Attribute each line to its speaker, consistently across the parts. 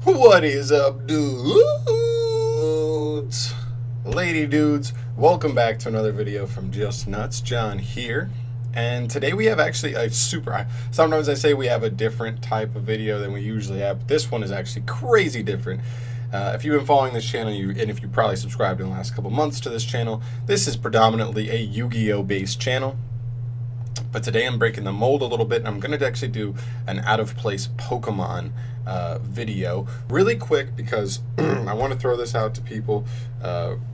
Speaker 1: What is up, dudes? Lady dudes, welcome back to another video from Just Nuts. John here. And today we have actually a sometimes I say we have a different type of video than we usually have. This one is actually crazy different. If you've been following this channel, and if you probably subscribed in the last couple months to this channel, this is predominantly a Yu-Gi-Oh! Based channel. But today I'm breaking the mold a little bit, and I'm going to actually do an out-of-place Pokemon video really quick because I want to throw this out to people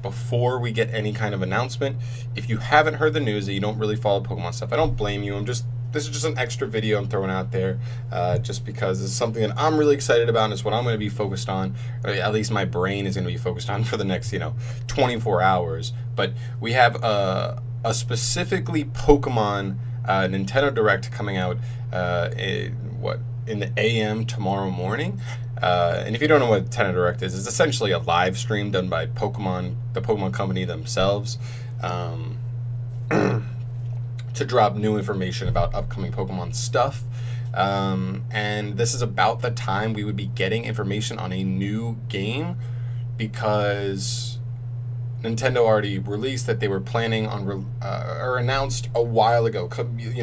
Speaker 1: before we get any kind of announcement. If you haven't heard the news that you don't really follow Pokemon stuff, I don't blame you. This is just an extra video I'm throwing out there just because it's something that I'm really excited about, and it's what I'm going to be focused on, or at least my brain is going to be focused on for the next 24 hours. But we have a specifically Pokemon Nintendo Direct coming out in the AM tomorrow morning. And if you don't know what Nintendo Direct is, it's essentially a live stream done by the Pokemon company themselves, to drop new information about upcoming Pokemon stuff. And this is about the time we would be getting information on a new game, because Nintendo already released that they were planning on, or announced a while ago,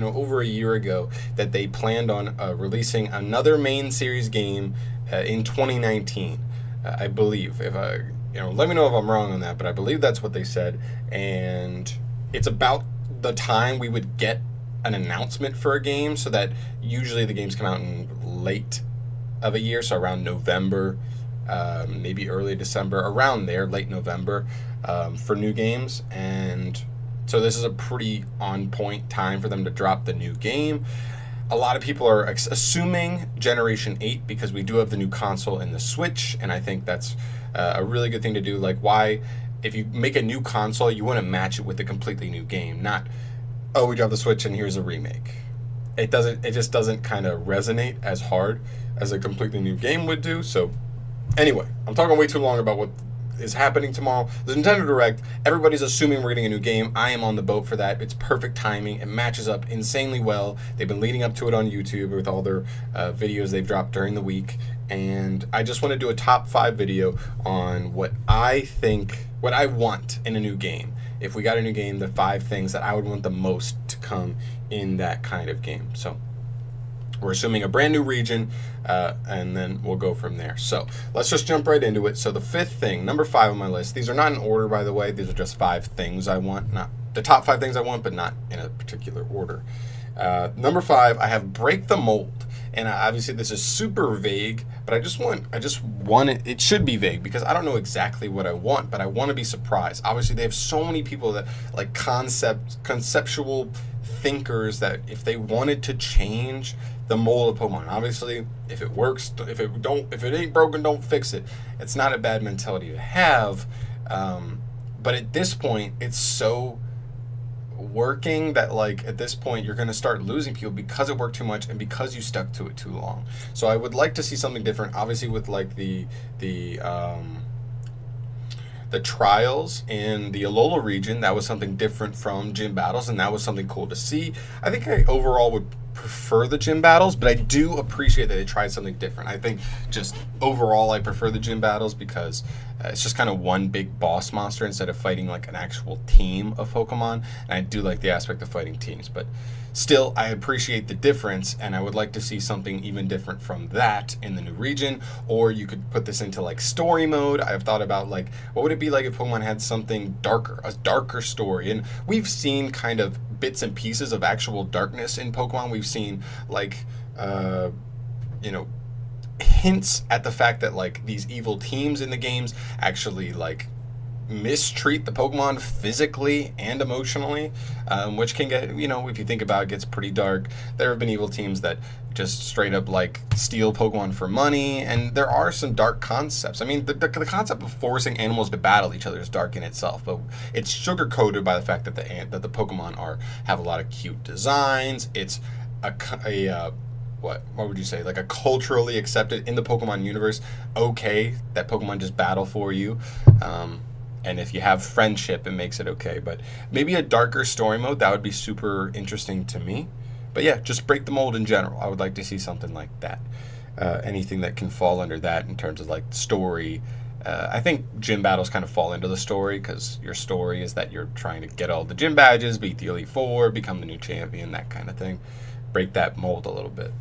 Speaker 1: over a year ago, that they planned on releasing another main series game in 2019, I believe. If let me know if I'm wrong on that, but I believe that's what they said. And it's about the time we would get an announcement for a game, so that usually the games come out in late of a year, so around November, maybe early December, around there, late November, for new games. And so this is a pretty on point time for them to drop the new game. A lot of people are assuming Generation 8 because we do have the new console in the Switch, and I think that's a really good thing to do. Like, why, if you make a new console, you want to match it with a completely new game, not, oh, we dropped the Switch and here's a remake. It just doesn't kind of resonate as hard as a completely new game would do. So anyway, I'm talking way too long about what is happening tomorrow. The Nintendo Direct, everybody's assuming we're getting a new game. I am on the boat for that. It's perfect timing. It matches up insanely well. They've been leading up to it on YouTube with all their videos they've dropped during the week. And I just want to do a top 5 video on what I want in a new game. If we got a new game, the 5 things that I would want the most to come in that kind of game. So we're assuming a brand new region, and then we'll go from there. So let's just jump right into it. So the 5th thing, number 5 on my list, these are not in order, by the way. These are just 5 things I want, not the top 5 things I want, but not in a particular order. Number 5, I have Break the Mold. And obviously this is super vague, but I just want it should be vague because I don't know exactly what I want, but I want to be surprised. Obviously they have so many people that like conceptual thinkers that if they wanted to change the mold of Pokemon, obviously if it works, if it ain't broken, don't fix it. It's not a bad mentality to have, but at this point it's so working that, like, at this point you're going to start losing people because it worked too much and because you stuck to it too long. So I would like to see something different, obviously, with like the trials in the Alola region. That was something different from gym battles, and that was something cool to see. I think I overall would prefer the gym battles, but I do appreciate that they tried something different. I think just overall I prefer the gym battles because it's just kind of one big boss monster instead of fighting like an actual team of Pokemon. And I do like the aspect of fighting teams, but still I appreciate the difference, and I would like to see something even different from that in the new region. Or you could put this into like story mode. I've thought about like, what would it be like if Pokemon had something darker, a darker story? And we've seen kind of bits and pieces of actual darkness in Pokemon. We've seen like hints at the fact that like these evil teams in the games actually like mistreat the Pokemon physically and emotionally, which can get, if you think about it, gets pretty dark. There have been evil teams that just straight up like steal Pokemon for money, and there are some dark concepts. I mean, the concept of forcing animals to battle each other is dark in itself, but it's sugar-coated by the fact that the Pokemon have a lot of cute designs. It's what would you say, like a culturally accepted in the Pokemon universe, okay, that Pokemon just battle for you. And if you have friendship, it makes it okay. But maybe a darker story mode, that would be super interesting to me. But yeah, just break the mold in general. I would like to see something like that. anything that can fall under that in terms of like story. I think gym battles kind of fall into the story because your story is that you're trying to get all the gym badges, beat the Elite Four, become the new champion, that kind of thing. Break that mold a little bit.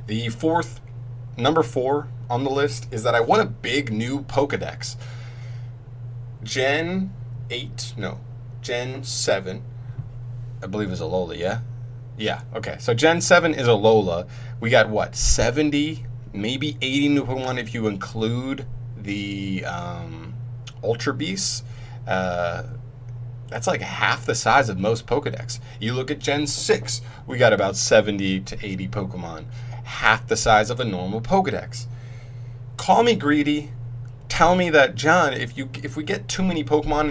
Speaker 1: The number 4 on the list is that I want a big new Pokedex. Gen 7, I believe is Alola, yeah? Yeah, okay. So Gen 7 is Alola. We got, what, 70, maybe 80 new Pokemon if you include the Ultra Beasts. That's like half the size of most Pokedex. You look at Gen 6, we got about 70 to 80 Pokemon. Half the size of a normal Pokedex. Call me greedy. Tell me that, John, if we get too many new Pokemon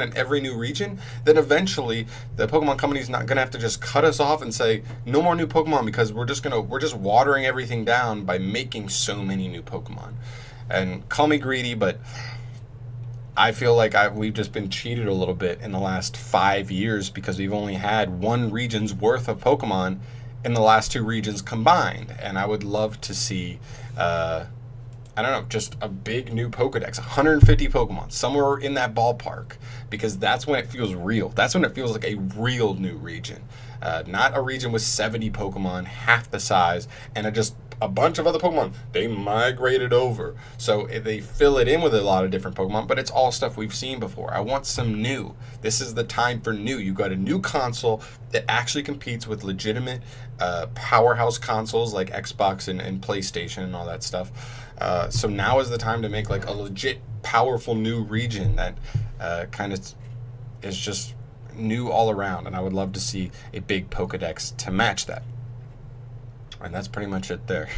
Speaker 1: in every new region, then eventually the Pokemon company's not gonna have to just cut us off and say no more new Pokemon because we're just watering everything down by making so many new Pokemon. And call me greedy, but I feel like we've just been cheated a little bit in the last 5 years because we've only had one region's worth of Pokemon in the last 2 regions combined. And I would love to see, I don't know, just a big new Pokedex, 150 Pokemon, somewhere in that ballpark, because that's when it feels real. That's when it feels like a real new region. Not a region with 70 Pokemon, half the size, and just a bunch of other Pokemon. They migrated over. So they fill it in with a lot of different Pokemon, but it's all stuff we've seen before. I want some new. This is the time for new. You got a new console that actually competes with legitimate powerhouse consoles like Xbox and PlayStation and all that stuff. So now is the time to make like a legit powerful new region that kind of is just new all around, and I would love to see a big Pokedex to match that. And that's pretty much it there.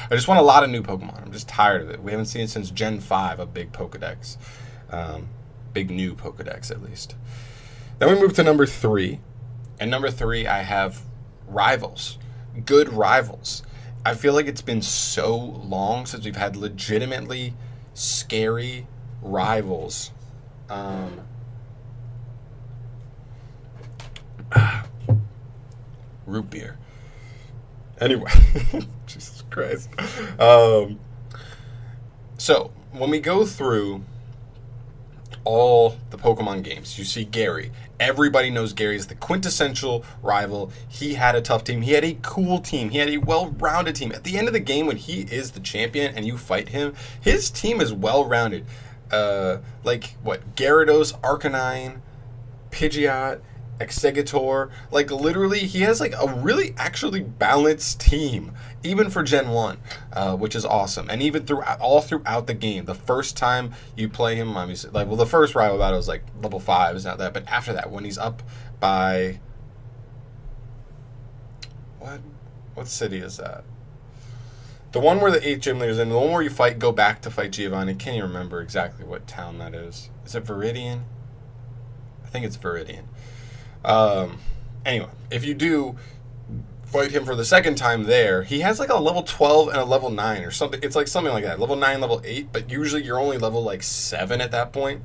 Speaker 1: I just want a lot of new Pokemon. I'm just tired of it. We haven't seen it since Gen 5, a big Pokedex. Big new Pokedex, at least. Then we move to number 3. And number 3, I have rivals. Good rivals. I feel like it's been so long since we've had legitimately scary rivals. Root beer. Anyway, Jesus Christ. So, when we go through all the Pokemon games, you see Gary. Everybody knows Gary is the quintessential rival. He had a tough team. He had a cool team. He had a well-rounded team. At the end of the game, when he is the champion and you fight him, his team is well-rounded. Gyarados, Arcanine, Pidgeot, Exeggutor, literally he has a really actually balanced team, even for Gen 1, which is awesome. And even throughout the game, the first time you play him, obviously, the first rival battle is level 5, is not that, but after that, when he's up by, what city is that? The one where the 8 gym leaders in, the one where you go back to fight Giovanni. Can't even remember exactly what town that is. Is it Viridian? I think it's Viridian. Anyway, if you do fight him for the second time there, he has a level 12 and a level 9 or something. It's something like that. Level 9, level 8, but usually you're only level 7 at that point.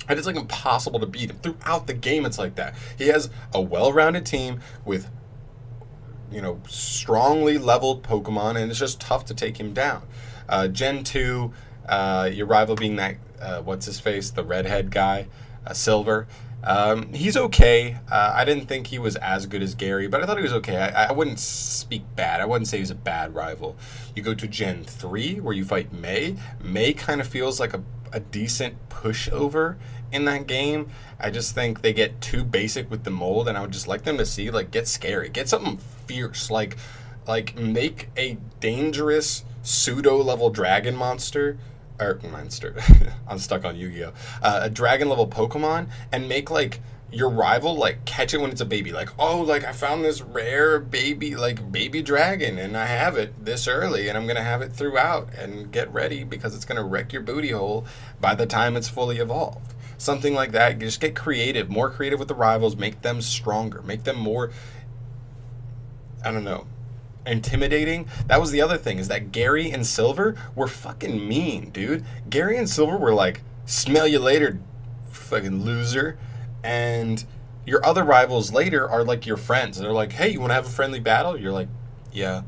Speaker 1: And it's impossible to beat him. Throughout the game, it's like that. He has a well-rounded team with, strongly leveled Pokemon, and it's just tough to take him down. Gen 2, your rival being that, what's-his-face, the redhead guy, Silver. He's okay. I didn't think he was as good as Gary, but I thought he was okay. I wouldn't speak bad. I wouldn't say he's a bad rival. You go to Gen 3, where you fight May. May kind of feels like a decent pushover in that game. I just think they get too basic with the mold, and I would just like them to see, get scary. Get something fierce. Make a dangerous pseudo-level dragon monster. I'm stuck on Yu-Gi-Oh! A dragon level Pokemon, and make your rival catch it when it's a baby. I found this rare baby dragon, and I have it this early, and I'm gonna have it throughout, and get ready because it's gonna wreck your booty hole by the time it's fully evolved. Something like that. Just get creative, more creative with the rivals, make them stronger, make them more, I don't know, intimidating. That was the other thing, is that Gary and Silver were fucking mean, dude. Gary and Silver were smell you later, fucking loser. And your other rivals later are your friends. They're hey, you want to have a friendly battle? You're Yeah.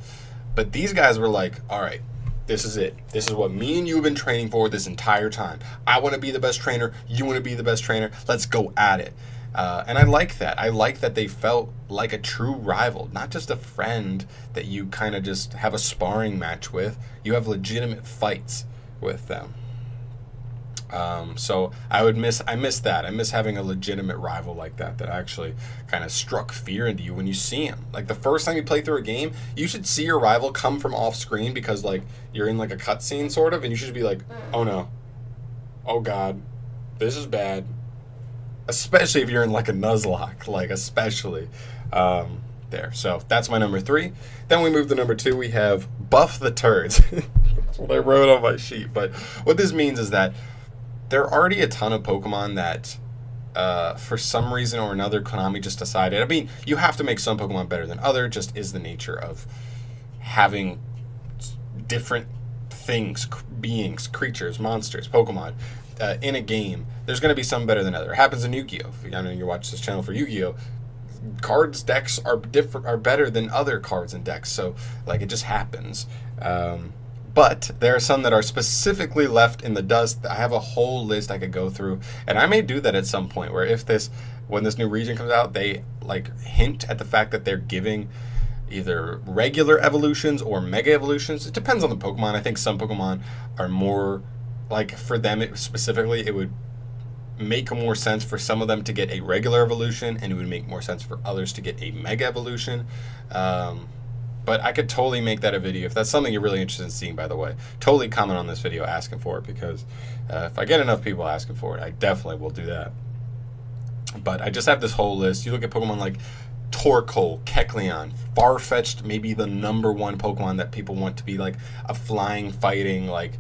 Speaker 1: But these guys were like, all right, this is it. This is what me and you have been training for this entire time. I want to be the best trainer. You want to be the best trainer. Let's go at it. And I like that. I like that they felt like a true rival, not just a friend that you kind of just have a sparring match with. You have legitimate fights with them. So I miss that. I miss having a legitimate rival like that actually kind of struck fear into you when you see him. Like the first time you play through a game, you should see your rival come from off screen because like you're in like a cutscene sort of, and you should be like, oh no, oh god, this is bad. Especially if you're in like a Nuzlocke, like especially there. So that's my number 3. Then we move to number 2. We have Buff the Turds. That's what I wrote on my sheet. But what this means is that there are already a ton of Pokemon that, for some reason or another, Konami just decided. I mean, you have to make some Pokemon better than other. Just is the nature of having different things, beings, creatures, monsters, Pokemon in a game. There's going to be some better than other. It happens in Yu-Gi-Oh! I know you watch this channel for Yu-Gi-Oh! Cards decks are better than other cards and decks. So like it just happens. But there are some that are specifically left in the dust. I have a whole list I could go through, and I may do that at some point. Where when this new region comes out, they like hint at the fact that they're giving either regular evolutions or mega evolutions. It depends on the Pokemon. I think some Pokemon are more like for them specifically. It would make more sense for some of them to get a regular evolution, and it would make more sense for others to get a mega evolution. But I could totally make that a video. If that's something you're really interested in seeing, by the way, totally comment on this video asking for it, because if I get enough people asking for it, I definitely will do that. But I just have this whole list. You look at Pokemon like Torkoal, Kecleon, Farfetch'd, maybe the number 1 Pokemon that people want to be like a flying, fighting, like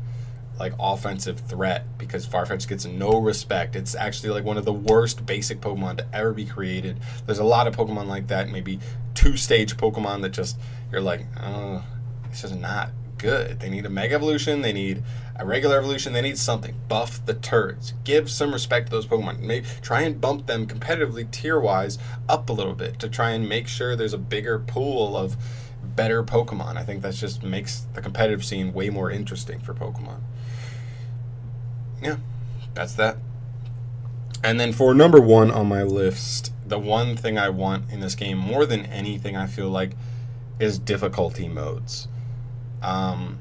Speaker 1: offensive threat, because Farfetch'd gets no respect. It's actually like one of the worst basic Pokemon to ever be created. There's a lot of Pokemon like that, maybe 2-stage Pokemon that just, you're like, oh, it's just not good. They need a Mega Evolution, they need a regular evolution, they need something. Buff the Turds. Give some respect to those Pokemon. Maybe try and bump them competitively, tier-wise, up a little bit to try and make sure there's a bigger pool of better Pokemon. I think that just makes the competitive scene way more interesting for Pokemon. Yeah, that's that. And then for number 1 on my list, the one thing I want in this game more than anything, I feel like, is difficulty modes. And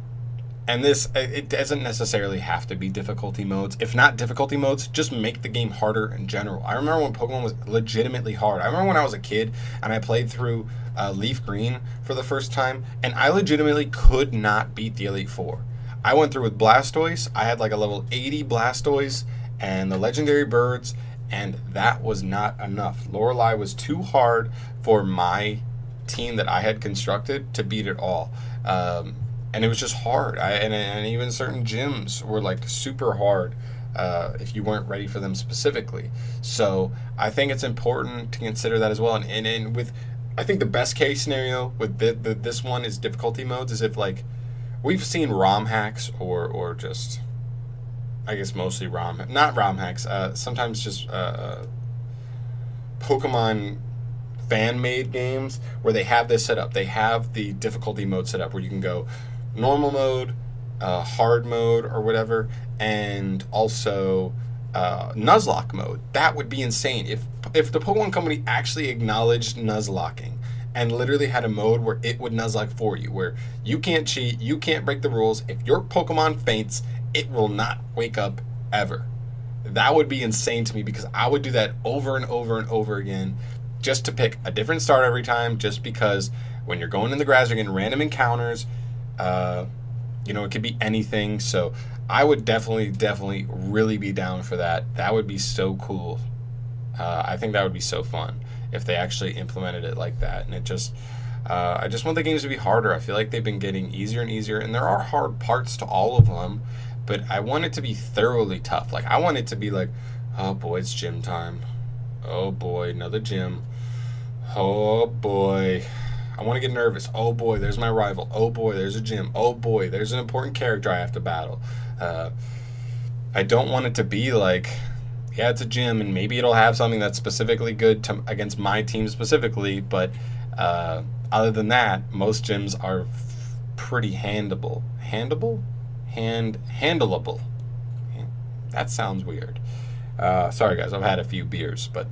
Speaker 1: it doesn't necessarily have to be difficulty modes. If not difficulty modes, just make the game harder in general. I remember when Pokemon was legitimately hard. I remember when I was a kid and I played through Leaf Green for the first time, and I legitimately could not beat the Elite Four. I went through with Blastoise. I had like a level 80 Blastoise and the legendary birds, and that was not enough. Lorelei was too hard for my team that I had constructed to beat it all. And it was just hard. And even certain gyms were like super hard if you weren't ready for them specifically. So I think it's important to consider that as well. And with, I think the best case scenario with this one is difficulty modes is if like, we've seen ROM hacks or just, I guess mostly not ROM hacks, sometimes just Pokemon fan-made games where they have this set up. They have the difficulty mode set up where you can go normal mode, hard mode or whatever, and also Nuzlocke mode. That would be insane. If the Pokemon Company actually acknowledged Nuzlocking and literally had a mode where it would Nuzlocke for you, where you can't cheat, you can't break the rules. If your Pokemon faints, it will not wake up ever. That would be insane to me, because I would do that over and over and over again just to pick a different start every time, just because when you're going in the grass, you're getting random encounters. It could be anything. So I would definitely really be down for that. That would be so cool. I think that would be so fun if they actually implemented it like that. And it just, I just want the games to be harder. I feel like they've been getting easier and easier, and there are hard parts to all of them, but I want it to be thoroughly tough. Like, I want it to be like, oh boy, it's gym time. Oh boy, another gym. Oh boy, I want to get nervous. Oh boy, there's my rival. Oh boy, there's a gym. Oh boy, there's an important character I have to battle. I don't want it to be like, yeah, it's a gym, and maybe it'll have something that's specifically good against my team specifically, but Other than that, most gyms are pretty handleable. Handleable. That sounds weird. Sorry guys, I've had a few beers, but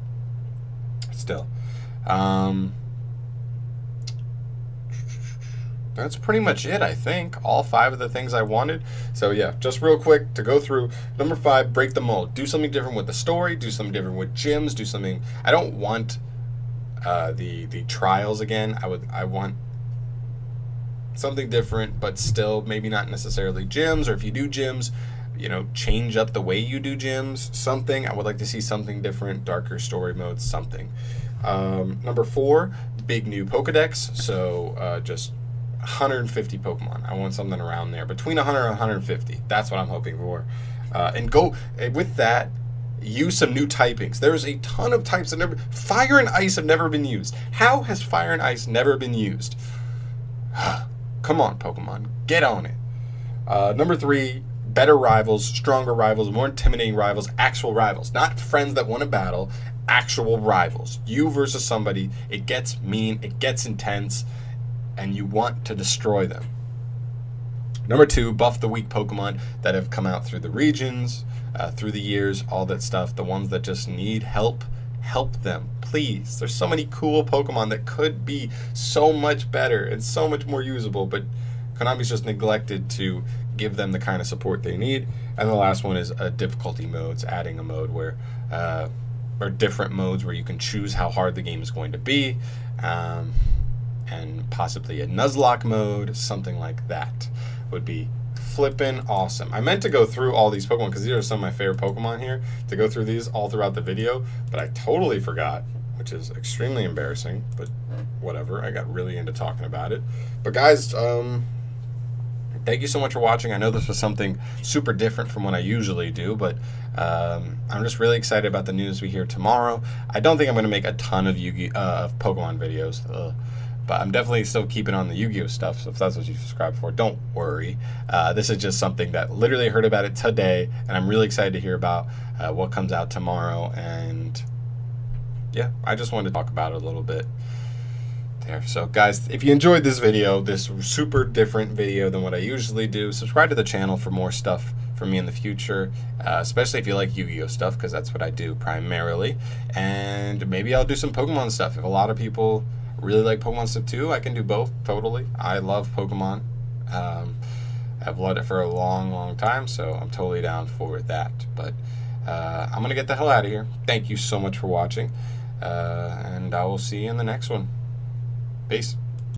Speaker 1: still. That's pretty much it, I think. All 5 of the things I wanted. So yeah, just real quick to go through. Number 5, break the mold. Do something different with the story. Do something different with gyms. Do something. I don't want the trials again. I want something different, but still maybe not necessarily gyms. Or if you do gyms, change up the way you do gyms. Something. I would like to see something different. Darker story modes. Something. Number 4, big new Pokedex. So just 150 Pokemon. I want something around there. Between 100 and 150. That's what I'm hoping for. And go with that, use some new typings. There's a ton of types that never... Fire and Ice have never been used. How has Fire and Ice never been used? Come on, Pokemon. Get on it. Number 3, better rivals, stronger rivals, more intimidating rivals, actual rivals. Not friends that want to battle, actual rivals. You versus somebody. It gets mean. It gets intense. And you want to destroy them. Number 2, buff the weak Pokemon that have come out through the regions, through the years, all that stuff. The ones that just need help, help them, please. There's so many cool Pokemon that could be so much better and so much more usable, but Konami's just neglected to give them the kind of support they need. And the last one is difficulty modes, adding a mode where, or different modes where you can choose how hard the game is going to be. And possibly a Nuzlocke mode, something like that would be flippin' awesome. I meant to go through all these Pokemon because these are some of my favorite Pokemon here, to go through these all throughout the video, but I totally forgot, which is extremely embarrassing, but whatever. I got really into talking about it. But guys, thank you so much for watching. I know this was something super different from what I usually do, but I'm just really excited about the news we hear tomorrow. I don't think I'm going to make a ton of Pokemon videos, but I'm definitely still keeping on the Yu-Gi-Oh stuff, so if that's what you subscribe for, don't worry. This is just something that literally heard about it today, and I'm really excited to hear about what comes out tomorrow, and yeah, I just wanted to talk about it a little bit there. So guys, if you enjoyed this video, this super different video than what I usually do, subscribe to the channel for more stuff from me in the future, especially if you like Yu-Gi-Oh stuff, because that's what I do primarily, and maybe I'll do some Pokemon stuff. If a lot of people really like Pokemon stuff too, I can do both, totally. I love Pokemon. I've loved it for a long time, so I'm totally down for that. But I'm going to get the hell out of here. Thank you so much for watching, and I will see you in the next one. Peace.